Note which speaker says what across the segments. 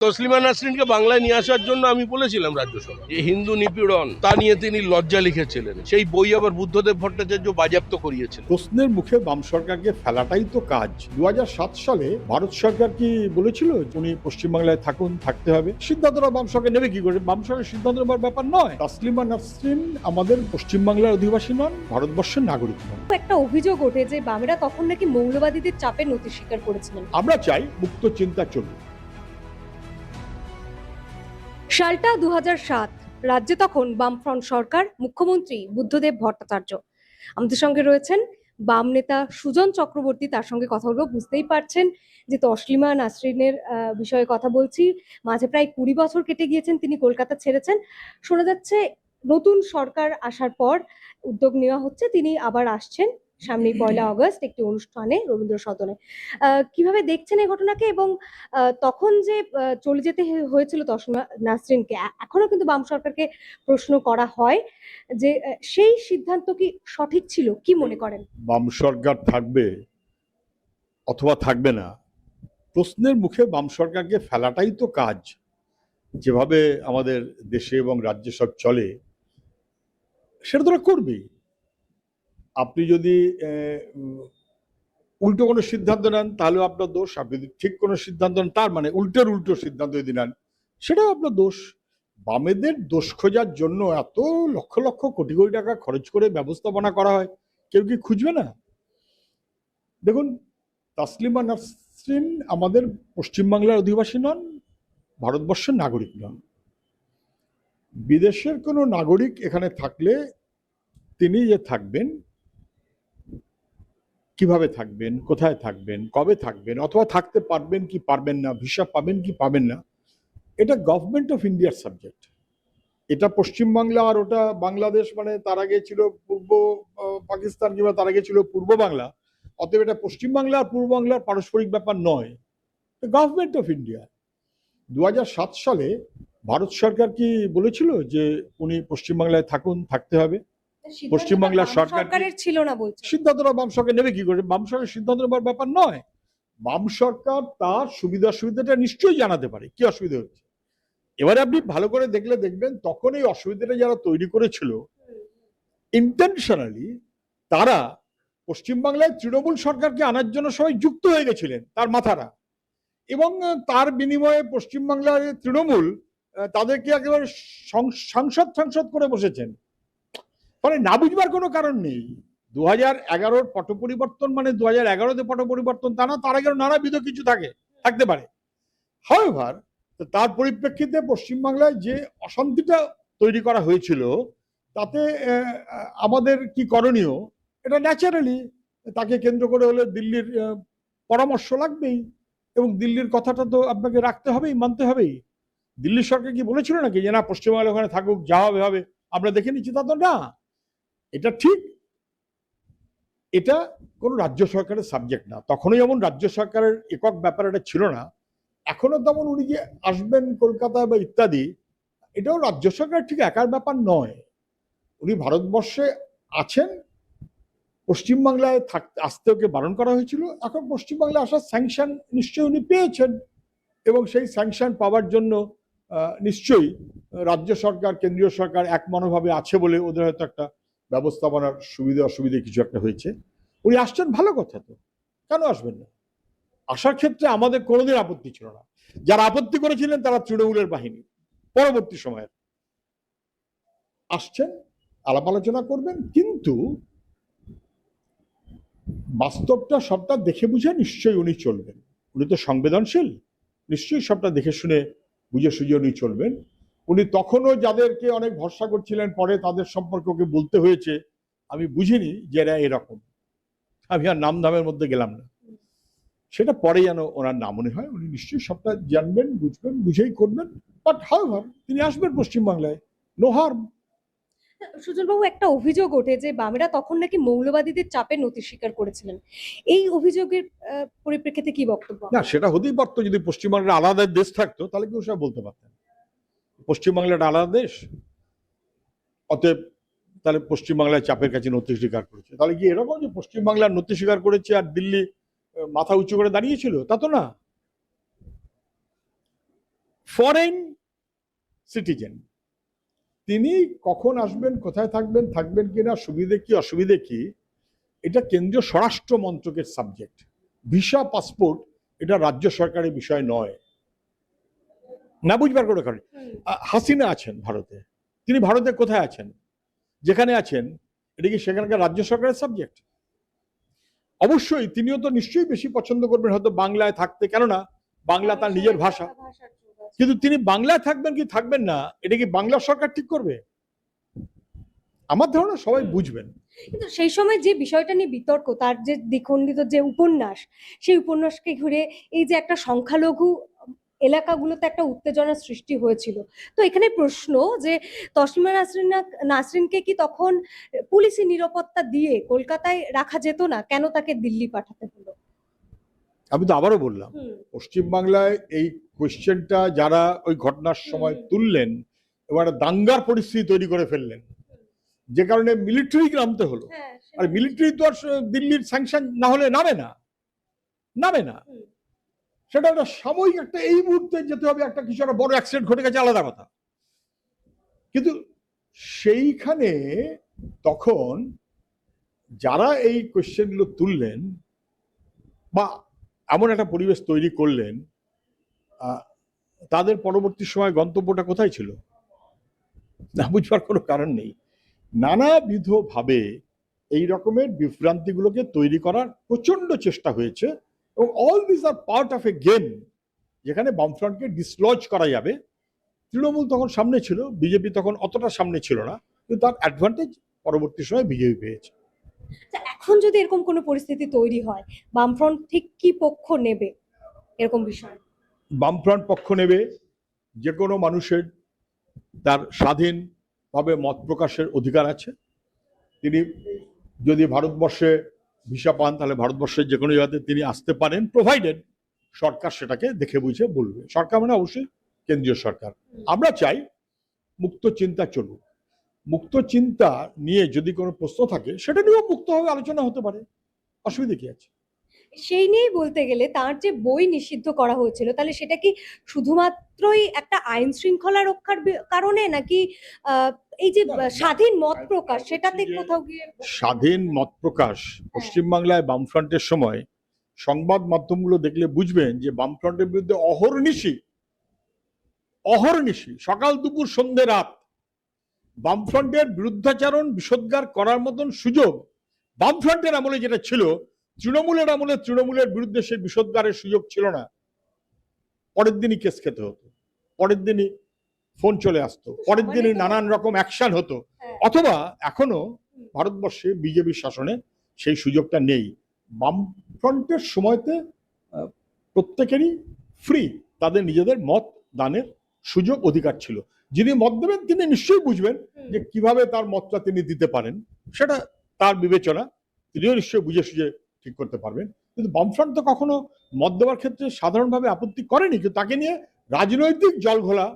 Speaker 1: তসলিমা নাসরিনকে বাংলায় নিয়ে আসার জন্য আমি বলেছিলাম রাজ্যসভা যে হিন্দু নিপীড়ন তা নিয়ে তিনি লজ্জা লিখেছিলেন, সেই বই আবার বুদ্ধদেব ভট্টাচার্য বাজেয়াপ্ত করিয়েছিলেন।
Speaker 2: প্রশ্নের মুখে বাম সরকারকে ফেলাটাই তো কাজ। 2007 সালে ভারত সরকার কি বলেছিল উনি পশ্চিমবাংলায় থাকুন, থাকতে হবে? সিদ্ধান্তটা বাম সরকার নেবে কি করে? বাম সরকার সিদ্ধান্ত নেবার ব্যাপার নয়। তসলিমা নাসরিন আমাদের পশ্চিমবাংলার অধিবাসী নন, ভারতবর্ষের নাগরিক নন।
Speaker 3: একটা অভিযোগ ওঠে যে বামেরা তখন নাকি মৌলবাদীদের চাপে নথি স্বীকার করেছিলেন।
Speaker 2: আমরা চাই মুক্ত চিন্তা চলুক।
Speaker 3: সালটা 2007, রাজ্যে তখন বামফ্রন্ট সরকার, মুখ্যমন্ত্রী বুদ্ধদেব ভট্টাচার্য। আমাদের সঙ্গে রয়েছেন বাম নেতা সুজন চক্রবর্তী, তার সঙ্গে কথা বলবো। বুঝতেই পারছেন যে তসলিমা নাসরিনের বিষয়ে কথা বলছি। মাঝে প্রায় 20 বছর কেটে গিয়েছেন, তিনি কলকাতা ছেড়েছেন। শোনা যাচ্ছে নতুন সরকার আসার পর উদ্যোগ নেওয়া হচ্ছে, তিনি আবার আসছেন সামনেই 1 আগস্ট একটি অনুষ্ঠানে রবীন্দ্র সদনে। কিভাবে দেখছেন এই ঘটনাকে, এবং তখন যে চলে যেতে হয়েছিল তসলিমা নাসরিনকে, এখনো কিন্তু বাম সরকারকে প্রশ্ন করা হয় যে সেই সিদ্ধান্ত কি সঠিক ছিল? কি মনে করেন?
Speaker 2: বাম সরকার থাকবে অথবা থাকবে না, প্রশ্নের মুখে বাম সরকারকে ফেলাটাই তো কাজ। যেভাবে আমাদের দেশে এবং রাজ্যে সব চলে সেটা তোরা করবেই। আপনি যদি উল্টো কোনো সিদ্ধান্ত নেন তাহলেও আপনার দোষ। আপনি যদি ঠিক কোনো সিদ্ধান্ত নেন, তার মানে উল্টো সিদ্ধান্ত যদি নেন, সেটাও আপনার দোষ। বামেদের দোষ খোঁজার জন্য এত লক্ষ লক্ষ কোটি কোটি টাকা খরচ করে ব্যবস্থাপনা করা হয়, কেউ কি খুঁজবে না? দেখুন, তসলিমা নাসরিন আমাদের পশ্চিমবাংলার অধিবাসী নন, ভারতবর্ষের নাগরিক নন। বিদেশের কোনো নাগরিক এখানে থাকলে তিনি যে থাকবেন, কিভাবে থাকবেন, কোথায় থাকবেন, কবে থাকবেন, অথবা থাকতে পারবেন কি পারবেন না, ভিসা পাবেন কি পাবেন না, এটা গভর্নমেন্ট অফ ইন্ডিয়ার সাবজেক্ট। এটা পশ্চিমবাংলা আর ওটা বাংলাদেশ, মানে তার আগে ছিল পূর্ব পাকিস্তান, কিংবা তার আগে ছিল পূর্ব বাংলা। অতএব এটা পশ্চিমবাংলা আর পূর্ব বাংলার পারস্পরিক ব্যাপার নয়, গভর্নমেন্ট অফ ইন্ডিয়া। 2007 সালে ভারত সরকার কি বলেছিল যে উনি পশ্চিমবাংলায় থাকুন, থাকতে হবে? পশ্চিমবাংলার
Speaker 3: সরকারের ছিল না বলছে।
Speaker 2: সিদ্ধান্তটা বাম সরকার নেবে কি করে? বাম সরকার সিদ্ধান্ত নেবার ব্যাপার নয়। বাম সরকার তার সুবিধাটা নিশ্চয়ই জানাতে পারে কি অসুবিধা হচ্ছে। এবারে আপনি ভালো করে দেখলে দেখবেন, তখন এই অসুবিধাটা যারা তৈরি করেছিল ইন্টেনশনালি, তারা পশ্চিমবাংলায় তৃণমূল সরকারকে আনার জন্য সবাই যুক্ত হয়ে গেছিলেন, তার মাথারা। এবং তার বিনিময়ে পশ্চিমবাংলার তৃণমূল তাদেরকে একেবারে সাংসদ করে বসেছেন। ফলে না বুঝবার কোনো কারণ নেই। 2011-র পট পরিবর্তন মানে 2011-তে পট পরিবর্তন তা না, তার আগে নানাবিধ কিছু থাকতে পারে। হাওয়েভার, তার পরিপ্রেক্ষিতে পশ্চিমবাংলায় যে অশান্তিটা তৈরি করা হয়েছিল, তাতে আমাদের কি করণীয়, এটা ন্যাচারালি তাকে কেন্দ্র করে হলে দিল্লির পরামর্শ লাগবেই, এবং দিল্লির কথাটা তো আপনাকে রাখতে হবেই, মানতে হবেই। দিল্লি সরকার কি বলেছিল নাকি যে না পশ্চিমবাংলা ওখানে থাকুক, যা হবে আমরা দেখে নিচ্ছি? তা তো না। এটা ঠিক, এটা কোনো রাজ্য সরকারের সাবজেক্ট না। তখনই যেমন রাজ্য সরকারের একক ব্যাপার এটা ছিল না, এখনো তেমন উনি যে আসবেন কলকাতা বা ইত্যাদি, এটাও রাজ্য সরকার ঠিক একার ব্যাপার নয়। উনি ভারতবর্ষে আছেন, পশ্চিমবাংলায় আসতে ওকে বারণ করা হয়েছিল, এখন পশ্চিমবাংলায় আসার স্যাংশন নিশ্চয়ই উনি পেয়েছেন, এবং সেই স্যাংশন পাওয়ার জন্য নিশ্চয়ই রাজ্য সরকার, কেন্দ্রীয় সরকার এক মনোভাবে আছে বলে ওদের হয়তো একটা ব্যবস্থাপনার সুবিধা অসুবিধে কিছু একটা হয়েছে। উনি আসছেন, ভালো কথা, তো কেন আসবেন না? আসার ক্ষেত্রে আমাদের কোনোদিন আপত্তি ছিল না। যারা আপত্তি করেছিলেন তারা তৃণমূলের বাহিনী। পরবর্তী সময়ে আসছেন, আলাপ আলোচনা করবেন, কিন্তু বাস্তবটা সবটা দেখে বুঝে নিশ্চয়ই উনি চলবেন। উনি তো সংবেদনশীল, নিশ্চয়ই সবটা দেখে শুনে বুঝে সুঝে উনি চলবেন। উনি তখনও যাদেরকে অনেক ভরসা করছিলেন, পরে তাদের সম্পর্কে ওকে বলতে হয়েছে আমি বুঝিনি যে এরা এরকম, আমি আর নাম ধামের মধ্যে গেলাম না, সেটা পরে যেন ওনার না মনে হয়। উনি নিশ্চয়ই সবটা জানবেন, বুঝবেন, বুঝেই করবেন। বাট হাউএভার তিনি আসবেন পশ্চিমবাংলায়, নো হার্ম।
Speaker 3: সুজনবাবু, একটা অভিযোগ ওঠে যে বামেরা তখন নাকি মৌলবাদীদের চাপে নথি স্বীকার করেছিলেন। এই অভিযোগের পরিপ্রেক্ষিতে কি বক্তব্য?
Speaker 2: না, সেটা হতেই পারতো। যদি পশ্চিমবাংলার আলাদা দেশ থাকতো তাহলে কেউ সব বলতে পারতেন। পশ্চিমবাংলার আলাদা দেশ, অতএব তাহলে পশ্চিমবাংলায় চাপের কাছে নথি স্বীকার করেছে, তাহলে কি এরকম যে পশ্চিমবাংলার নথি স্বীকার করেছে আর দিল্লি মাথা উঁচু করে দাঁড়িয়েছিল? তা তো না। ফরেন সিটিজেন, তিনি কখন আসবেন, কোথায় থাকবেন, থাকবেন কিনা, সুবিধে কি অসুবিধে কি, এটা কেন্দ্রীয় স্বরাষ্ট্র মন্ত্রকের সাবজেক্ট। ভিসা পাসপোর্ট এটা রাজ্য সরকারের বিষয় নয়, না বুঝবার কোনো কারণ। হাসিনা আছেন ভারতে, তিনি ভারতে কোথায় আছেন, যেখানে আছেন, এটা কি সেখানকার রাজ্য সরকারের সাবজেক্ট? অবশ্যই তিনিও তো নিশ্চয়ই বেশি পছন্দ করবেন হয়তো বাংলায় থাকতে, কেননা বাংলা তার নিজের ভাষা। কিন্তু তিনি বাংলায় থাকবেন কি থাকবেন না, এটা কি বাংলা সরকার ঠিক করবে? আমার ধারণা সবাই বুঝবেন।
Speaker 3: কিন্তু সেই সময় যে বিষয়টা নিয়ে বিতর্ক, তার যে দ্বিখণ্ডিত যে উপন্যাস, সেই উপন্যাসকে ঘিরে এই যে একটা সংখ্যালঘু এলাকাগুলোতে একটা উত্তেজনার সৃষ্টি হয়েছিল। তো এখানে প্রশ্ন যে তসলিমা নাসরিনকে কি তখন পুলিশি নিরাপত্তা দিয়ে কলকাতায় রাখা যেত না, কেন তাকে দিল্লি পাঠাতে হলো?
Speaker 2: আমি তো আবারও বললাম, পশ্চিমবাংলায় এই কোয়েশ্চেনটা যারা ওই ঘটনার সময় তুললেন এবার দাঙ্গার পরিস্থিতি তৈরি করে ফেললেন, যে কারণে মিলিটারি নামতে হলো। আর মিলিটারি তো আর দিল্লির স্যাংশন না হলে নামে না। সেটা একটা সাময়িক একটা, এই মুহূর্তে যেতে হবে, একটা কিছু একটা বড় অ্যাক্সিডেন্ট ঘটে গেছে, আলাদা কথা। কিন্তু সেইখানে তখন যারা এই কোয়েশ্চেনগুলো তুললেন বা এমন একটা পরিবেশ তৈরি করলেন, তাদের পরবর্তী সময় গন্তব্যটা কোথায় ছিল না বুঝবার কোনো কারণ নেই। নানাবিধভাবে এই রকমের বিভ্রান্তিগুলোকে তৈরি করার প্রচন্ড চেষ্টা হয়েছে, এবং all this are part of a game, যেখানে বামফ্রন্টকে ডিসলজ করা যাবে। তৃণমূল তখন সামনে ছিল, বিজেপি তখন অতটা সামনে ছিল না, কিন্তু তার অ্যাডভান্টেজ পরবর্তী সময় বিজেপি পেয়েছে।
Speaker 3: এখন যদি এরকম কোনো পরিস্থিতি তৈরি হয়, বামফ্রন্ট ঠিক কি পক্ষ নেবে এরকম বিষয়?
Speaker 2: বামফ্রন্ট পক্ষ নেবে যে কোনো মানুষের তার স্বাধীনভাবে মত প্রকাশের অধিকার আছে। তিনি যদি ভারতবর্ষে ভিসা পান তাহলে ভারতবর্ষের যে কোনো জায়গাতে তিনি আসতে পারেন, প্রোভাইডেড সরকার সেটাকে দেখে বুঝে বলবে। সরকার মানে অবশ্যই কেন্দ্রীয় সরকার। আমরা চাই মুক্ত চিন্তা চলুক, মুক্ত চিন্তা নিয়ে যদি কোনো প্রশ্ন থাকে সেটা নিয়েও মুক্তভাবে আলোচনা হতে পারে, অসুবিধা কি আছে?
Speaker 3: সেই নিয়েই বলতে গেলে তার যে বই নিষিদ্ধ করা হয়েছিল, তাহলে সেটা কি শুধুমাত্রই একটা আইন শৃঙ্খলা রক্ষার কারণে, নাকি এই যে স্বাধীন মত প্রকাশ সেটাতে কোথাও গিয়ে?
Speaker 2: স্বাধীন মত প্রকাশ পশ্চিমবাংলায় বামফ্রন্টের সময় সংবাদ মাধ্যমগুলো দেখলে বুঝবেন যে বামফ্রন্টের বিরুদ্ধে অহর্নিশি সকাল দুপুর সন্ধ্যে রাত বামফ্রন্টের বিরুদ্ধাচরণ বিষোদ্গার করার মতন সুযোগ বামফ্রন্টের আমলে যেটা ছিল, তৃণমূলের আমলে তৃণমূলের বিরুদ্ধে সেই বিষোদ্গারের সুযোগ ছিল না। পরের দিনই কেস খেতে হতো, পরের দিনই ফোন চলে আসতো, পরের দিনই নানান রকম অ্যাকশন হতো। অথবা এখনো ভারতবর্ষে বিজেপির শাসনে সেই সুযোগটা নেই। বামফ্রন্টের সময়তে প্রত্যেকেরই ফ্রি তাদের নিজেদের মত দানের সুযোগ অধিকার ছিল। যিনি মত দেবেন তিনি নিশ্চয়ই বুঝবেন যে কিভাবে তার মতটা তিনি দিতে পারেন, সেটা তার বিবেচনা, তিনিও নিশ্চয়ই বুঝে সুঝে ঠিক করতে পারবেন। কিন্তু বামফ্রন্ট তো কখনো মত দেওয়ার ক্ষেত্রে সাধারণভাবে আপত্তি করেনি, কিন্তু তাকে নিয়ে রাজনৈতিক জলঘোলা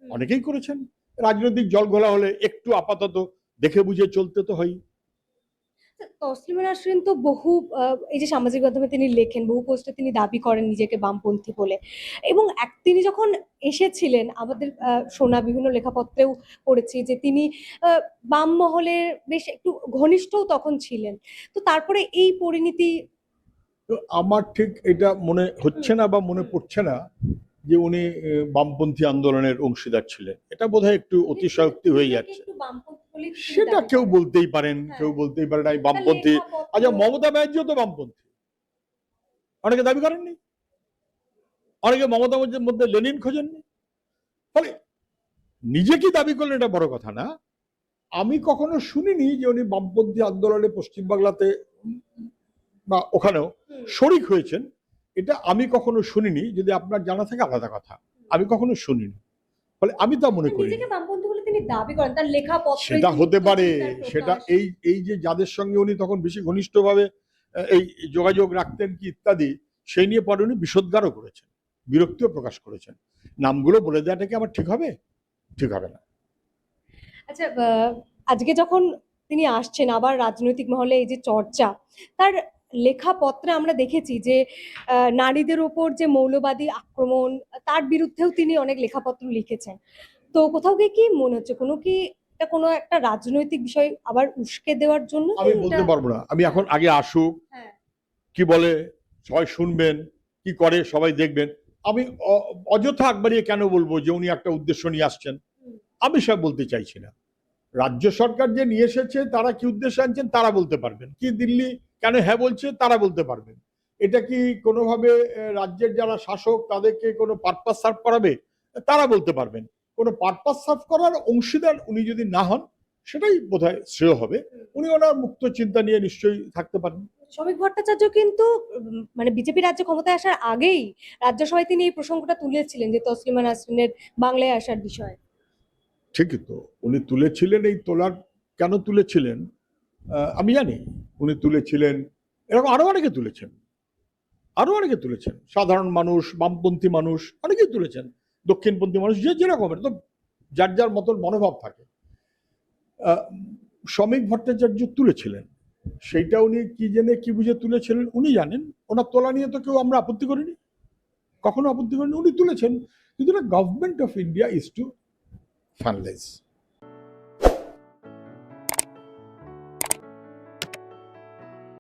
Speaker 2: অনেকেই করেছেন। রাজনৈতিক জলঘোলা হলে একটু আপাতত দেখে বুঝে চলতে তো হয়।
Speaker 3: তসলিমা নাসরিন তো বহু এই যে সামাজিক মাধ্যমে তিনি লেখেন, বহু পোস্টে তিনি দাবি করেন নিজেকে বামপন্থী বলে, এবং তিনি যখন এসেছিলেন আমাদের শোনা বিভিন্ন লেখাপত্রেও পড়েছি যে তিনি বাম মহলের বেশ একটু ঘনিষ্ঠও তখন ছিলেন। তো তারপরে এই পরিণতি,
Speaker 2: তো আমার ঠিক এটা মনে হচ্ছে না বা মনে পড়ছে না যে উনি বামপন্থী আন্দোলনের অংশীদার ছিলেন। এটা বোধহয় একটু অতিশয়োক্তি হয়ে যাচ্ছে। সেটা কেউ বলতেই পারেন, কেউ বলতেই পারেন আমি বামপন্থী। আচ্ছা, মমতা ব্যানার্জিও তো বামপন্থী, অনেকে দাবি করেননি, অনেকে মমতা ব্যানার্জির মধ্যে লেনিন খোঁজেননি। ফলে নিজে কি দাবি করলেন এটা বড় কথা না। আমি কখনো শুনিনি যে উনি বামপন্থী আন্দোলনে পশ্চিমবাংলাতে বা ওখানেও শরিক হয়েছেন, এটা আমি কখনো শুনিনি। যদি আপনার জানা থাকে আলাদা কথা, আমি কখনো শুনিনি। ফলে আমি তা মনে করি সেটা হতে পারে। সেটা এই যে যাদের সঙ্গে উনি তখন বেশি ঘনিষ্ঠভাবে এই যোগাযোগ রাখতেন কি ইত্যাদি, সেই নিয়ে পরে উনি বিষোদ্গারও করেছেন, বিরক্তিও প্রকাশ করেছেন। নামগুলো বলে দেওয়াটা কি আমার ঠিক হবে? ঠিক হবে না।
Speaker 3: আচ্ছা, আজকে যখন তিনি আসছেন আবার রাজনৈতিক মহলে এই যে চর্চা, তার লেখাপত্রে আমরা দেখেছি যে নারীদের ওপর যে মৌলবাদী আক্রমণ, তার বিরুদ্ধেও তিনি অনেক লেখাপত্র লিখেছেন। তো কোথাও গিয়ে কি মনে হচ্ছে, এটা কোনো একটা রাজনৈতিক বিষয় আবার উস্কে দেওয়ার জন্য কি
Speaker 2: আমি
Speaker 3: এটা?
Speaker 2: বলতে পারবো না, আমি এখন আগে আসুক,
Speaker 3: হ্যাঁ,
Speaker 2: কি বলে সবাই শুনবেন, কি করে সবাই দেখবেন। আমি অযথা একবারই কেন বলবো যে উনি একটা উদ্দেশ্য নিয়ে আসছেন,
Speaker 3: হুম।
Speaker 2: আমি সব বলতে চাইছি না। রাজ্য সরকার যে নিয়ে এসেছে তারা কি উদ্দেশ্যে আনছেন তারা বলতে পারবেন, কি দিল্লি কেন হ্যাঁ বলছে তারা বলতে পারবেন। এটা কি কোনোভাবে রাজ্যের যারা শাসক তাদেরকে কোনো পারপাস সার্ভ করাবে, তারা বলতে পারবেন। কোনো পারপাস সার্ভ করার অংশীদার উনি যদি না হন, সেটাই বোধহয় শ্রেয় হবে। উনি ওনার মুক্ত চিন্তা নিয়ে নিশ্চয়ই থাকতে পারেন।
Speaker 3: শ্রমিক ভট্টাচার্য কিন্তু মানে বিজেপি রাজ্যে ক্ষমতায় আসার আগেই রাজ্যসভায় তিনি এই প্রসঙ্গটা তুলেছিলেন যে তসলিমা নাসরিনের বাংলায় আসার বিষয়।
Speaker 2: ঠিকই তো, উনি তুলেছিলেন। এই তোলার কেন তুলেছিলেন আমি জানি। উনি তুলেছিলেন, এরকম আরো অনেকে তুলেছেন, সাধারণ মানুষ, বামপন্থী মানুষ, অনেকেই তুলেছেন, দক্ষিণপন্থী মানুষ, যে যেরকমের তো যার যার মতন মনোভাব থাকে। শ্রমিক ভট্টাচার্য তুলেছিলেন, সেইটা উনি কি জেনে কি বুঝে তুলেছিলেন উনি জানেন। ওনার তোলা নিয়ে তো কেউ আমরা আপত্তি করিনি, কখনো আপত্তি করিনি, উনি তুলেছেন। কিন্তু government of India is to ফানলেস।